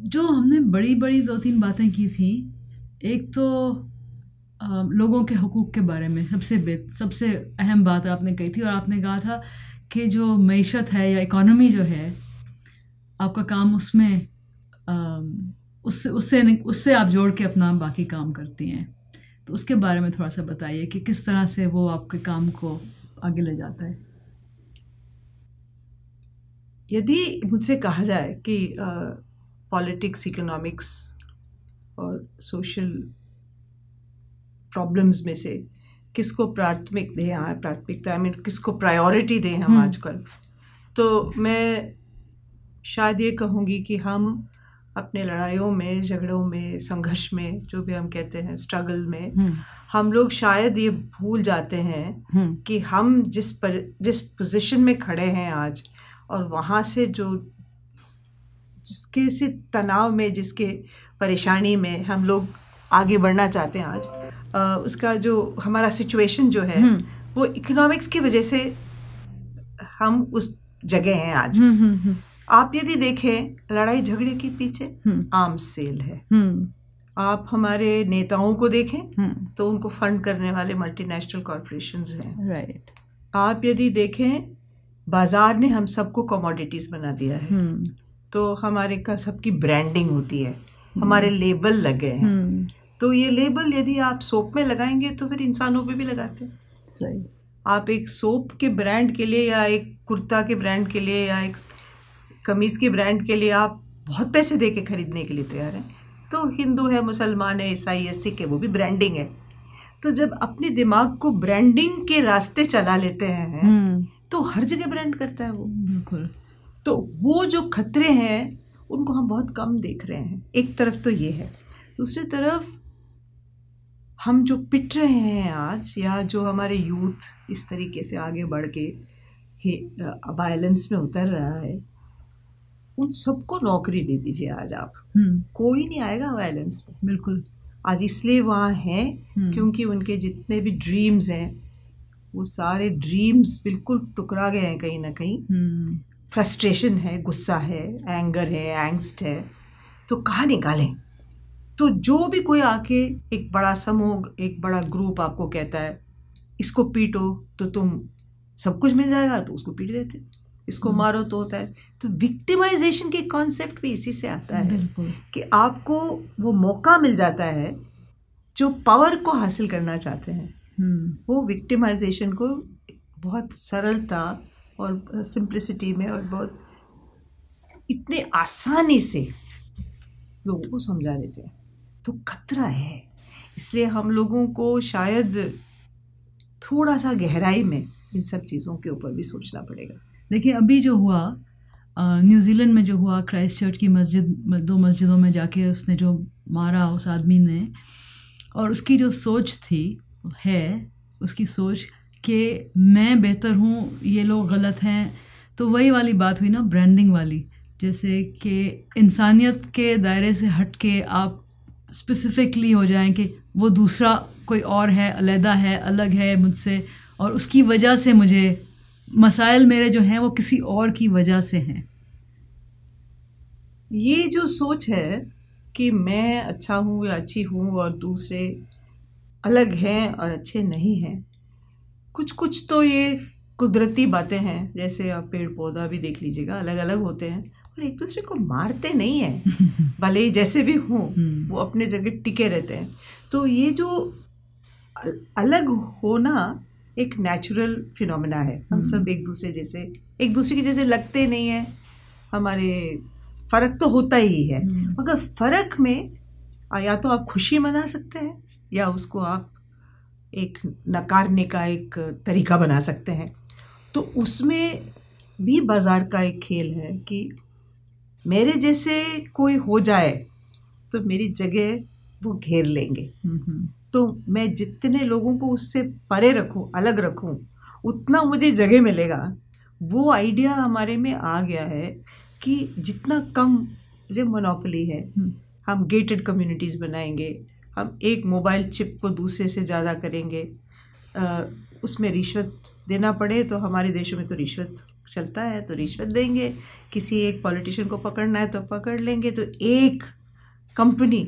जो हमने बड़ी बड़ी 2-3 बातें की थी, एक तो लोगों के हकूक़ के बारे में सबसे अहम बात आपने कही थी, और आपने कहा था कि जो मईशत है या इकॉनमी जो है, आपका काम उसमें उससे आप जोड़ के अपना बाकी काम करती हैं। तो उसके बारे में थोड़ा सा बताइए कि किस तरह से वो आपके काम को आगे ले जाता है। यदि मुझसे कहा जाए कि पॉलिटिक्स, इकोनॉमिक्स और सोशल प्रॉब्लम्स में से किसको प्राथमिकता में किसको प्रायोरिटी दें हम आजकल, तो मैं शायद ये कहूँगी कि हम अपने लड़ाइयों में, झगड़ों में, संघर्ष में, जो भी हम कहते हैं स्ट्रगल में, हम लोग शायद ये भूल जाते हैं कि हम जिस पोजीशन में खड़े हैं आज, और वहाँ से जिसके से तनाव में, जिसके परेशानी में हम लोग आगे बढ़ना चाहते हैं आज, उसका जो हमारा सिचुएशन जो है वो इकोनॉमिक्स की वजह से हम उस जगह हैं आज। आप यदि देखें, लड़ाई झगड़े के पीछे आर्म्स सेल है। आप हमारे नेताओं को देखें तो उनको फंड करने वाले मल्टीनेशनल कॉरपोरेशंस हैं। राइट। आप यदि देखें, बाजार ने हम सबको कमोडिटीज बना दिया है। तो हमारे का सबकी ब्रांडिंग होती है, हमारे लेबल लगे हैं। तो ये लेबल यदि आप सोप में लगाएंगे तो फिर इंसानों पे भी लगाते हैं। राइट। आप एक सोप के ब्रांड के लिए, या एक कुर्ता के ब्रांड के लिए, या एक कमीज़ के ब्रांड के लिए आप बहुत पैसे दे के खरीदने के लिए तैयार हैं। तो हिंदू है, मुसलमान है, ईसाई है, सिख है, वो भी ब्रांडिंग है। तो जब अपने दिमाग को ब्रांडिंग के रास्ते चला लेते हैं तो हर जगह ब्रांड करता है वो। बिल्कुल। तो वो जो खतरे हैं उनको हम बहुत कम देख रहे हैं। एक तरफ तो ये है, दूसरी तरफ हम जो पिट रहे हैं आज, या जो हमारे यूथ इस तरीके से आगे बढ़ के वायलेंस में उतर रहा है, उन सबको नौकरी दे दीजिए आज आप। कोई नहीं आएगा वायलेंस में। बिल्कुल। आज इसलिए वहाँ हैं क्योंकि उनके जितने भी ड्रीम्स हैं वो सारे ड्रीम्स बिल्कुल टुकरा गए हैं कहीं ना कहीं। फ्रस्ट्रेशन है, गुस्सा है, एंगर है, एंग्स्ट है, तो कहाँ निकालें? तो जो भी कोई आके एक बड़ा समूह, एक बड़ा ग्रुप आपको कहता है इसको पीटो तो तुम सब कुछ मिल जाएगा, तो उसको पीट देते, इसको मारो तो होता है। तो विक्टिमाइजेशन के कॉन्सेप्ट भी इसी से आता है कि आपको वो मौका मिल जाता है जो पावर को हासिल करना चाहते हैं, वो विक्टिमाइजेशन को बहुत सरलता और सिंप्लिसिटी में और बहुत इतने आसानी से लोगों को समझा देते हैं। तो खतरा है, इसलिए हम लोगों को शायद थोड़ा सा गहराई में इन सब चीज़ों के ऊपर भी सोचना पड़ेगा। देखिए, अभी जो हुआ न्यूजीलैंड में जो हुआ, क्राइस्ट चर्च की दो मस्जिदों में जाके उसने जो मारा उस आदमी ने, और उसकी जो सोच थी उसकी सोच कि मैं बेहतर हूँ, ये लोग गलत हैं। तो वही वाली बात हुई ना, ब्रांडिंग वाली, जैसे कि इंसानियत के दायरे से हट के आप स्पेसिफिकली हो जाएं कि वो दूसरा कोई और है, अलग है मुझसे, और उसकी वजह से मुझे मसाइल मेरे जो हैं वो किसी और की वजह से हैं। ये जो सोच है कि मैं अच्छा हूँ या अच्छी हूँ और दूसरे अलग हैं और अच्छे नहीं हैं, कुछ तो ये कुदरती बातें हैं। जैसे आप पेड़ पौधा भी देख लीजिएगा, अलग अलग होते हैं और एक दूसरे को मारते नहीं हैं, भले ही जैसे भी हों, वो अपने जगह टिके रहते हैं। तो ये जो अलग होना एक नेचुरल फिनोमेना है। हम सब एक दूसरे के जैसे लगते नहीं हैं, हमारे फ़र्क तो होता ही है, मगर फ़र्क में या तो आप खुशी मना सकते हैं या उसको आप एक नकारने का एक तरीका बना सकते हैं। तो उसमें भी बाज़ार का एक खेल है कि मेरे जैसे कोई हो जाए तो मेरी जगह वो घेर लेंगे। तो मैं जितने लोगों को उससे परे रखूं, अलग रखूं, उतना मुझे जगह मिलेगा। वो आइडिया हमारे में आ गया है कि जितना कम जो मोनोपोली है, हम गेटेड कम्युनिटीज़ बनाएंगे, हम एक मोबाइल चिप को दूसरे से ज़्यादा करेंगे, उसमें रिश्वत देना पड़े तो हमारे देशों में तो रिश्वत चलता है तो रिश्वत देंगे, किसी एक पॉलिटिशियन को पकड़ना है तो पकड़ लेंगे, तो एक कंपनी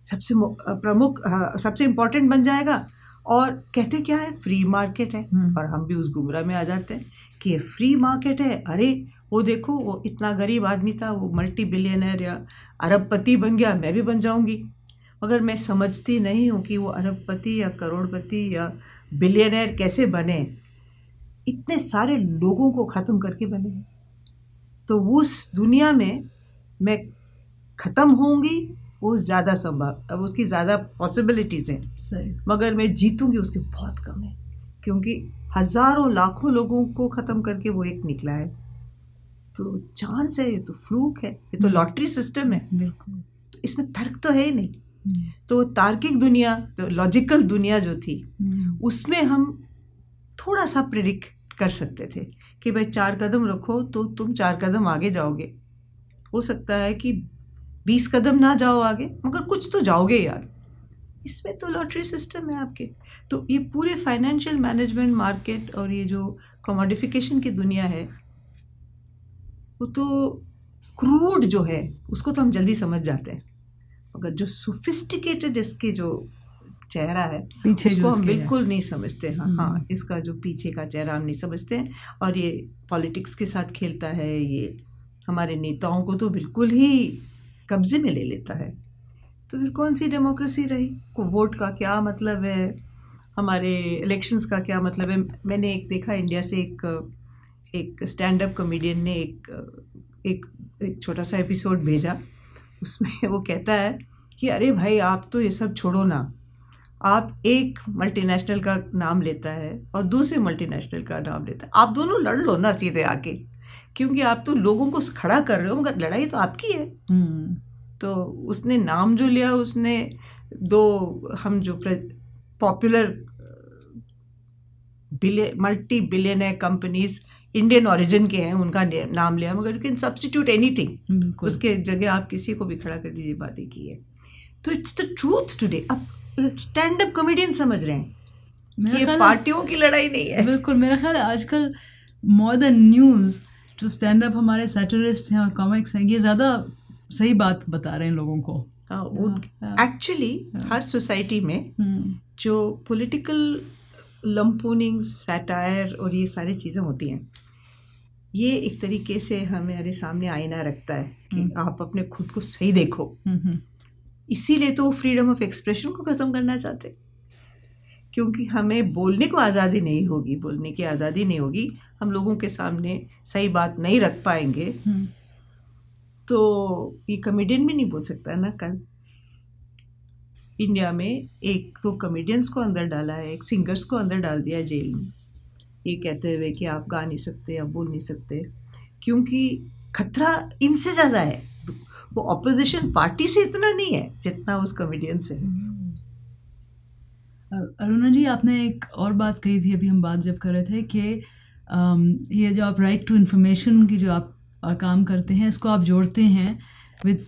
सबसे प्रमुख सबसे इम्पोर्टेंट बन जाएगा। और कहते क्या है, फ्री मार्केट है, और हम भी उस गुमराह में आ जाते हैं कि ये फ्री मार्केट है। अरे वो देखो, वो इतना गरीब आदमी था, वो मल्टी बिलियनर या अरबपति बन गया, मैं भी बन जाऊंगी। मगर मैं समझती नहीं हूँ कि वो अरबपति या करोड़पति या बिलियनर कैसे बने, इतने सारे लोगों को ख़त्म करके बने। तो उस दुनिया में मैं ख़त्म होंगी, वो ज़्यादा संभव, अब उसकी ज़्यादा पॉसिबिलिटीज़ हैं, मगर मैं जीतूंगी उसके बहुत कम है, क्योंकि हज़ारों लाखों लोगों को ख़त्म करके वो एक निकला है। तो चांस है, ये तो फ्लूक है, ये तो लॉटरी सिस्टम है, तो इसमें तर्क तो है ही नहीं। तो तार्किक दुनिया, तो लॉजिकल दुनिया जो थी, उसमें हम थोड़ा सा प्रेडिक्ट कर सकते थे कि भाई 4 कदम रखो तो तुम 4 कदम आगे जाओगे। हो सकता है कि 20 कदम ना जाओ आगे, मगर कुछ तो जाओगे ही आगे। इसमें तो लॉटरी सिस्टम है आपके। तो ये पूरे फाइनेंशियल मैनेजमेंट, मार्केट और ये जो कमोडिफिकेशन की दुनिया है, वो तो क्रूड जो है उसको तो हम जल्दी समझ जाते हैं, मगर जो सोफिस्टिकेटेड इसके जो चेहरा है उसको हम बिल्कुल नहीं समझते। हाँ, इसका जो पीछे का चेहरा हम नहीं समझते हैं। और ये पॉलिटिक्स के साथ खेलता है, ये हमारे नेताओं को तो बिल्कुल ही कब्जे में ले लेता है। तो फिर कौन सी डेमोक्रेसी रही? को वोट का क्या मतलब है, हमारे इलेक्शंस का क्या मतलब है? मैंने एक देखा इंडिया से एक स्टैंड अप कॉमेडियन ने एक छोटा सा एपिसोड भेजा। उसमें वो कहता है कि अरे भाई, आप तो ये सब छोड़ो ना, आप एक मल्टीनेशनल का नाम लेता है और दूसरे मल्टीनेशनल का नाम लेता है, आप दोनों लड़ लो ना सीधे आके, क्योंकि आप तो लोगों को खड़ा कर रहे हो, मगर लड़ाई तो आपकी है। तो उसने नाम जो लिया, उसने 2 हम जो popular multi billionaire companies Indian origin के हैं उनका नाम लिया, मगर यू कैन सब्स्टिट्यूट एनीथिंग, उसके जगह आप किसी को भी खड़ा कर दीजिए, बात एक ही है। तो इट्स द ट्रूथ टुडे। अब स्टैंड अप कॉमेडियन समझ रहे हैं ये पार्टियों की लड़ाई नहीं है। बिल्कुल, मेरा ख्याल है आजकल मोर देन न्यूज़ जो स्टैंड अप हमारे सैटरिस्ट हैं और कॉमिक्स हैं, ये ज़्यादा सही बात बता रहे हैं लोगों को। एक्चुअली हर सोसाइटी में जो पॉलिटिकल लंपूनिंग, सैटायर और ये सारी चीज़ें होती हैं, ये एक तरीके से हमारे सामने आईना रखता है कि आप अपने खुद को सही देखो। इसीलिए तो फ्रीडम ऑफ एक्सप्रेशन को ख़त्म करना चाहते, क्योंकि हमें बोलने को आज़ादी नहीं होगी, बोलने की आज़ादी नहीं होगी, हम लोगों के सामने सही बात नहीं रख पाएंगे। तो ये कॉमेडियन भी नहीं बोल सकता ना। कल इंडिया में 1-2 कॉमेडियंस को अंदर डाला है, एक सिंगर्स को अंदर डाल दिया जेल में, ये कहते हुए कि आप गा नहीं सकते, आप बोल नहीं सकते, क्योंकि खतरा इनसे ज़्यादा है। वो ऑपोजिशन पार्टी से इतना नहीं है जितना उस कॉमेडियन से है। अरुणा जी, आपने एक और बात कही थी, अभी हम बात जब कर रहे थे, कि ये जो आप राइट टू इन्फॉर्मेशन की जो आप काम करते हैं, इसको आप जोड़ते हैं विद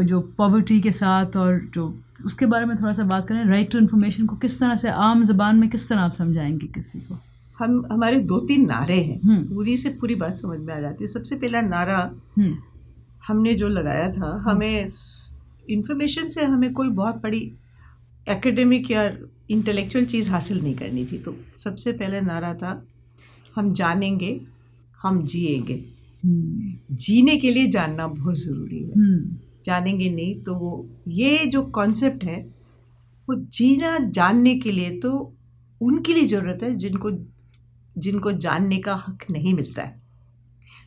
जो पॉवर्टी के साथ, और जो उसके बारे में थोड़ा सा बात करें। राइट टू इन्फॉर्मेशन को किस तरह से आम ज़बान में किस तरह आप समझाएंगे किसी को? हमारे 2-3 नारे हैं, पूरी से पूरी बात समझ में आ जाती है। सबसे पहला नारा हमने जो लगाया था, हमें इन्फॉर्मेशन से हमें कोई बहुत बड़ी एकेडमिक या इंटेलेक्चुअल चीज़ हासिल नहीं करनी थी। तो सबसे पहले नारा था, हम जानेंगे, हम जिएंगे। जीने के लिए जानना बहुत ज़रूरी है। जानेंगे नहीं तो वो ये जो कॉन्सेप्ट है, वो जीना जानने के लिए तो उनके लिए ज़रूरत है जिनको जानने का हक नहीं मिलता है।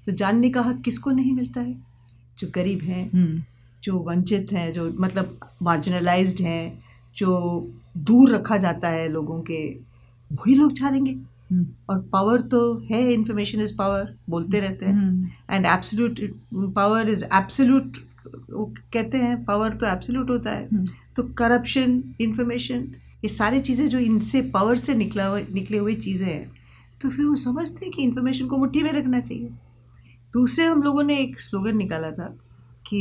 तो जानने का हक किसको नहीं मिलता है? जो गरीब हैं, जो वंचित हैं, जो मतलब मार्जिनलाइज्ड हैं, जो दूर रखा जाता है लोगों के, वही लोग जानेंगे। और पावर तो है, इंफॉर्मेशन इज पावर, बोलते रहते हैं, and absolute power is absolute, वो कहते हैं पावर तो एब्सोल्यूट होता है। तो करप्शन, इंफॉर्मेशन, ये सारी चीज़ें जो इनसे पावर से निकले हुए चीज़ें हैं, तो फिर वो समझते हैं कि इंफॉर्मेशन को मुट्ठी में रखना चाहिए। दूसरे हम लोगों ने एक स्लोगन निकाला था कि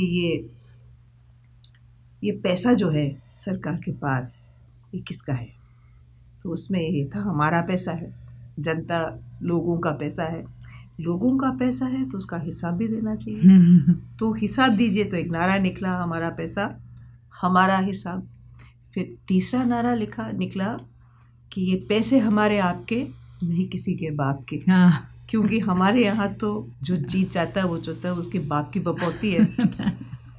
ये पैसा जो है सरकार के पास, ये किसका है? तो उसमें ये था, हमारा पैसा है। जनता लोगों का पैसा है, लोगों का पैसा है तो उसका हिसाब भी देना चाहिए। तो हिसाब दीजिए, तो एक नारा निकला, हमारा पैसा हमारा हिसाब। फिर तीसरा नारा निकला कि ये पैसे हमारे आपके, नहीं किसी के बाप के। हाँ। क्योंकि हमारे यहाँ तो जो जीत जाता है वो जोता है उसके बाप की बपौती है।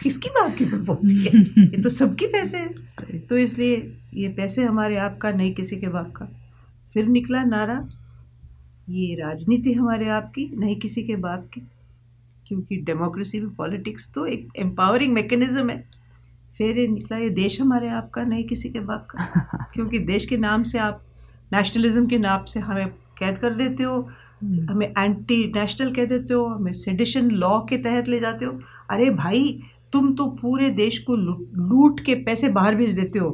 किसकी बाप की बपौती है? ये तो सबके पैसे हैं। तो इसलिए ये पैसे हमारे आपका, नहीं किसी के बाप का। फिर निकला नारा, ये राजनीति हमारे आपकी, नहीं किसी के बाप की। क्योंकि डेमोक्रेसी में पॉलिटिक्स तो एक एम्पावरिंग मैकेनिज्म है। फिर ये निकला, ये देश हमारे आपका, नहीं किसी के बाप का। क्योंकि देश के नाम से आप नेशनलिज्म के नाम से हमें कैद कर देते हो, हमें एंटी नेशनल कह देते हो, हमें सेडिशन लॉ के तहत ले जाते हो। अरे भाई, तुम तो पूरे देश को लूट के पैसे बाहर भेज देते हो,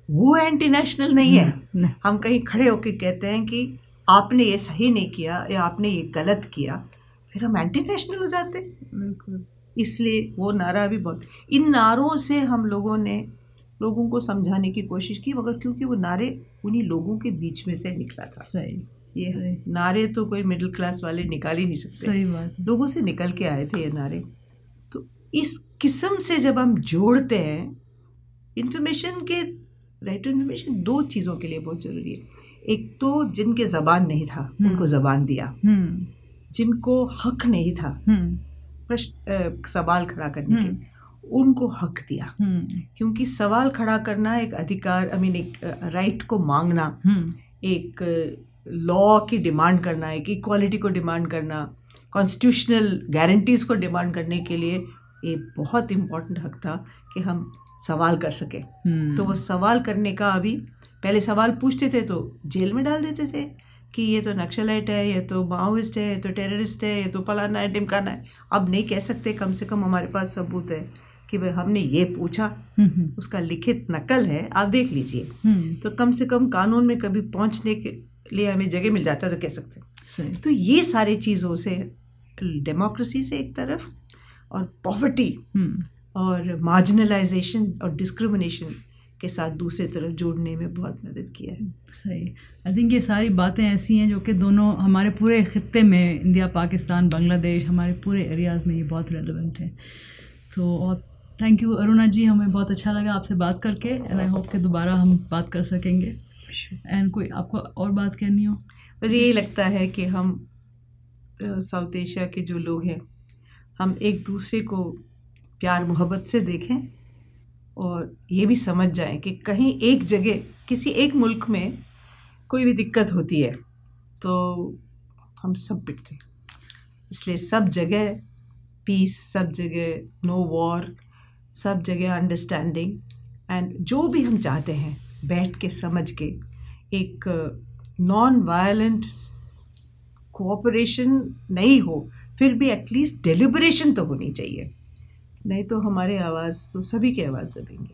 वो एंटी नेशनल नहीं है। हम कहीं खड़े होके कहते हैं कि आपने ये सही नहीं किया या आपने ये गलत किया, फिर हम एंटी नेशनल हो जाते। बिल्कुल। इसलिए वो नारा भी बहुत, इन नारों से हम लोगों ने लोगों को समझाने की कोशिश की, मगर क्योंकि वो नारे उन्हीं लोगों के बीच में से निकला था। सही। ये सही। नारे तो कोई मिडिल क्लास वाले निकाल ही नहीं सकते। सही बात। लोगों से निकल के आए थे ये नारे। तो इस किस्म से जब हम जोड़ते हैं इन्फॉर्मेशन के, राइट टू इन्फॉर्मेशन दो चीज़ों के लिए बहुत ज़रूरी है। एक तो जिनके ज़बान नहीं था उनको ज़बान दिया, जिनको हक नहीं था प्रश्न सवाल खड़ा करने के, उनको हक दिया। क्योंकि सवाल खड़ा करना एक अधिकार, एक राइट को मांगना, एक लॉ की डिमांड करना, एक इक्वालिटी को डिमांड करना, कॉन्स्टिट्यूशनल गारंटीज़ को डिमांड करने के लिए ये बहुत इम्पोर्टेंट हक था कि हम सवाल कर सके। तो वो सवाल करने का, अभी पहले सवाल पूछते थे तो जेल में डाल देते थे कि ये तो नक्सलाइट है, ये तो माओइस्ट है, ये तो टेररिस्ट है, ये तो फलाना है, ढिमकाना है। अब नहीं कह सकते, कम से कम हमारे पास सबूत है कि भाई हमने ये पूछा, उसका लिखित नकल है, आप देख लीजिए। तो कम से कम कानून में कभी पहुंचने के लिए हमें जगह मिल जाता तो कह सकते हैं। तो ये सारी चीज़ों से, डेमोक्रेसी से एक तरफ, और पॉवर्टी और मार्जिनलाइजेशन और डिस्क्रिमिनेशन के साथ दूसरी तरफ जोड़ने में बहुत मदद किया है। सही। आई थिंक ये सारी बातें ऐसी हैं जो कि दोनों हमारे पूरे ख़ित्ते में, इंडिया, पाकिस्तान, बांग्लादेश, हमारे पूरे एरियाज़ में ये बहुत रेलेवेंट है। तो और थैंक यू अरुणा जी, हमें बहुत अच्छा लगा आपसे बात करके, एंड आई होप कि दोबारा हम बात कर सकेंगे। एंड कोई आपको और बात कहनी हो? मुझे यही लगता है कि हम साउथ एशिया के जो लोग हैं, हम एक दूसरे को प्यार मोहब्बत से देखें और ये भी समझ जाएं कि कहीं एक जगह, किसी एक मुल्क में कोई भी दिक्कत होती है तो हम सब पिटते। इसलिए सब जगह पीस, सब जगह नो वॉर, सब जगह अंडरस्टैंडिंग, एंड जो भी हम चाहते हैं बैठ के समझ के एक नॉन वायलेंट कोऑपरेशन नहीं हो, फिर भी एटलीस्ट डेलिब्रेशन तो होनी चाहिए। नहीं तो हमारे आवाज़ तो सभी की आवाज़ दबेंगे।